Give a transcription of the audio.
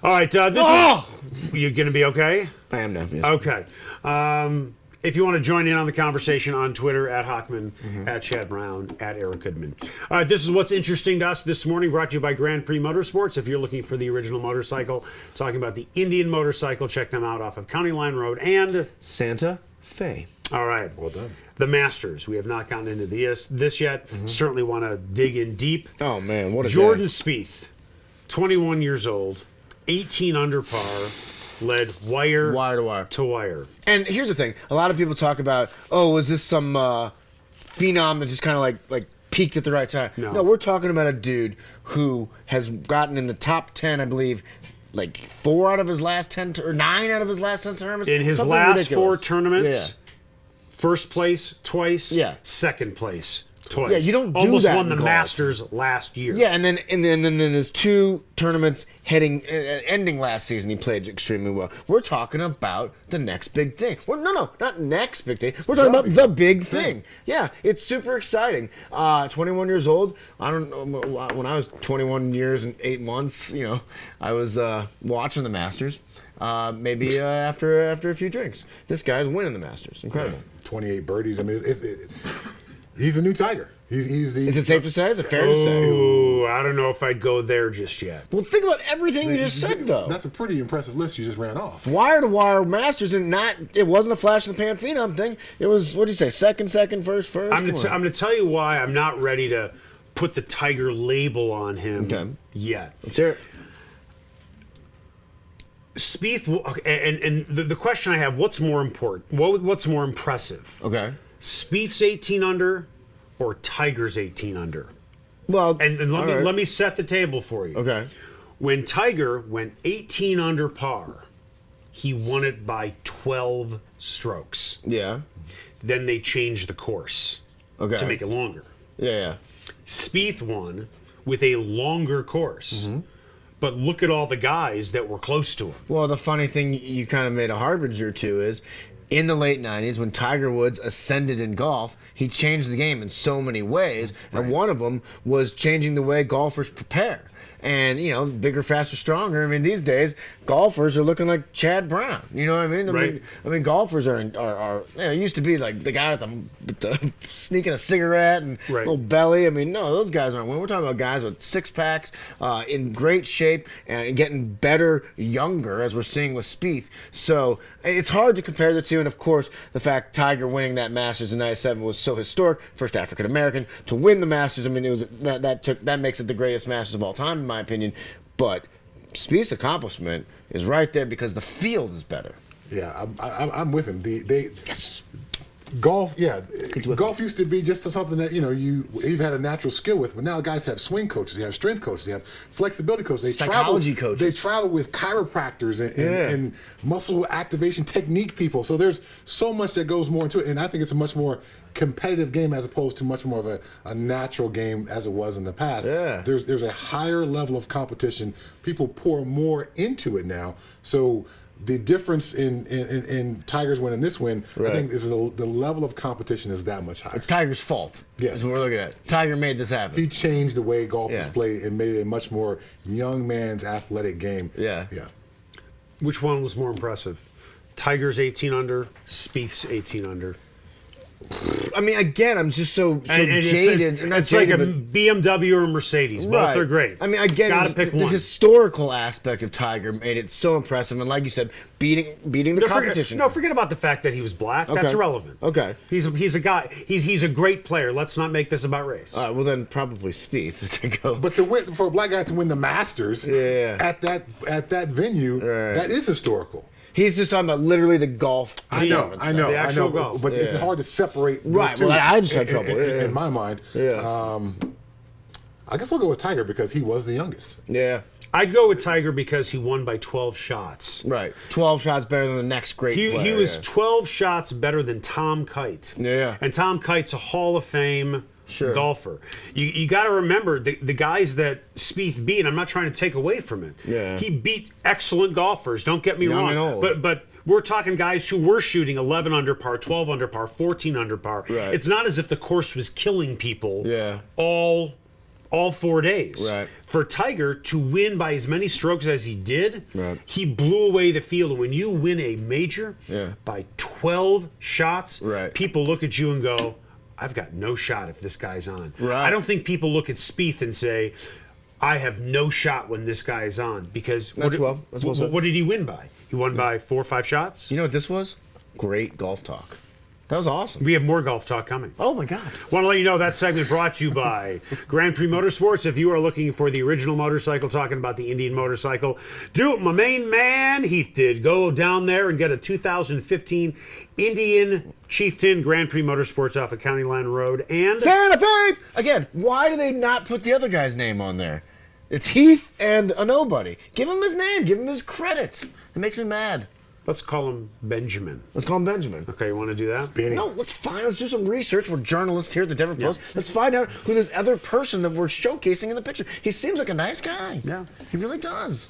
All right, you going to be okay? I am now. Yes. Okay. If you want to join in on the conversation on Twitter, at Hochman, at Chad Brown, at Eric Goodman. All right, this is what's interesting to us this morning, brought to you by Grand Prix Motorsports. If you're looking for the original motorcycle, talking about the Indian motorcycle, check them out off of County Line Road and Santa Fe. All right. Well done. The Masters. We have not gotten into this yet. Certainly want to dig in deep. Oh, man, what a Jordan day. Spieth, 21 years old, 18 under par, led wire to wire. And here's the thing. A lot of people talk about, was this some phenom that just kind of like peaked at the right time? No, we're talking about a dude who has gotten in the top 10, I believe, like 4 out of his last 10 or 9 out of his last 10 tournaments. In his Something last ridiculous. 4 tournaments, first place twice, second place twice. Yeah, you don't do almost that won the in golf. Masters last year. Yeah, and then in his 2 tournaments ending last season, he played extremely well. We're talking about the next big thing. Well, no, not next big thing. We're talking about the big thing. Yeah, it's super exciting. 21 years old. I don't know, when I was 21 years and 8 months, I was watching the Masters. Maybe after a few drinks. This guy's winning the Masters. Incredible. 28 birdies. I mean, he's a new Tiger. Is it safe to say? Is it fair to say? Ooh, I don't know if I'd go there just yet. Well, think about everything you just said, though. That's a pretty impressive list you just ran off. Wire-to-wire Masters, and it wasn't a flash in the pan phenom thing. It was, what do you say, second, first? I'm going to tell you why I'm not ready to put the Tiger label on him yet. Let's hear it. Spieth, and the question I have, what's more important? What's more impressive? Okay. Spieth's 18 under or Tiger's 18 under? Well, and let me set the table for you. Okay. When Tiger went 18 under par, he won it by 12 strokes. Yeah. Then they changed the course to make it longer. Yeah. Spieth won with a longer course. But look at all the guys that were close to him. Well, the funny thing you kind of made a harbinger to is, in the late 90s, when Tiger Woods ascended in golf, he changed the game in so many ways, and one of them was changing the way golfers prepare. And, bigger, faster, stronger. I mean, these days, golfers are looking like Chad Brown. You know what I mean? I mean, golfers are it used to be like the guy with the sneaking a cigarette and little belly. I mean, no, those guys aren't. We're talking about guys with 6-packs, in great shape, and getting better younger, as we're seeing with Spieth. So it's hard to compare the two. And, of course, the fact Tiger winning that Masters in '97 was so historic, first African-American to win the Masters. I mean, it was that makes it the greatest Masters of all time, in my opinion. But Spieth's accomplishment is right there because the field is better. Yeah, I'm with him. Golf, golf used to be just something that you've had a natural skill with, but now guys have swing coaches, they have strength coaches, they have flexibility coaches, psychology coaches. They travel with chiropractors and muscle activation technique people. So there's so much that goes more into it, and I think it's a much more competitive game as opposed to much more of a natural game as it was in the past. Yeah. There's a higher level of competition. People pour more into it now. So the difference in Tiger's win and this win, I think, is the level of competition is that much higher. It's Tiger's fault. Yes. That's what we're looking at. Tiger made this happen. He changed the way golf is played and made it a much more young man's athletic game. Yeah. Which one was more impressive? Tiger's 18 under, Spieth's 18 under. I mean, again, I'm just so jaded. It's like a BMW or a Mercedes. Both are great. I mean, again, the historical aspect of Tiger made it so impressive, and like you said, beating the competition. Forget about the fact that he was black. That's irrelevant. Okay. He's a guy. He's a great player. Let's not make this about race. All right. Well, then probably Spieth to go. But for a black guy to win the Masters at that venue, that is historical. He's just talking about literally the golf. I know. The actual golf. But it's hard to separate those right. two. Well, I just had trouble in my mind. Yeah. I guess I'll go with Tiger because he was the youngest. Yeah. I'd go with Tiger because he won by 12 shots. Right. 12 shots better than the next great player. He was 12 shots better than Tom Kite. Yeah. And Tom Kite's a Hall of Fame golfer. You got to remember the guys that Spieth beat. I'm not trying to take away from it. Yeah. He beat excellent golfers. Don't get me Young wrong. and old. But we're talking guys who were shooting 11 under par, 12 under par, 14 under par. Right. It's not as if the course was killing people. Yeah. All all 4 days. Right. For Tiger to win by as many strokes as he did, Right. he blew away the field. And when you win a major by 12 shots, Right. people look at you and go, I've got no shot if this guy's on. Right. I don't think people look at Spieth and say, I have no shot when this guy is on. Because That's well said. what did he win by? He won by 4 or 5 shots? You know what this was? Great golf talk. That was awesome. We have more golf talk coming. Oh my God. Want to let you know that segment brought to you by Grand Prix Motorsports. If you are looking for the original motorcycle, talking about the Indian motorcycle, do what my main man Heath did. Go down there and get a 2015 Indian Chieftain Grand Prix Motorsports off of County Line Road. And Santa Fe! Again, why do they not put the other guy's name on there? It's Heath and a nobody. Give him his name. Give him his credits. It makes me mad. let's call him Benjamin. Let's call him Benjamin. Okay, you want to do that? No, let's do some research. We're journalists here at the Denver Post. Let's find out who this other person that we're showcasing in the picture. He seems like a nice guy. Yeah. He really does.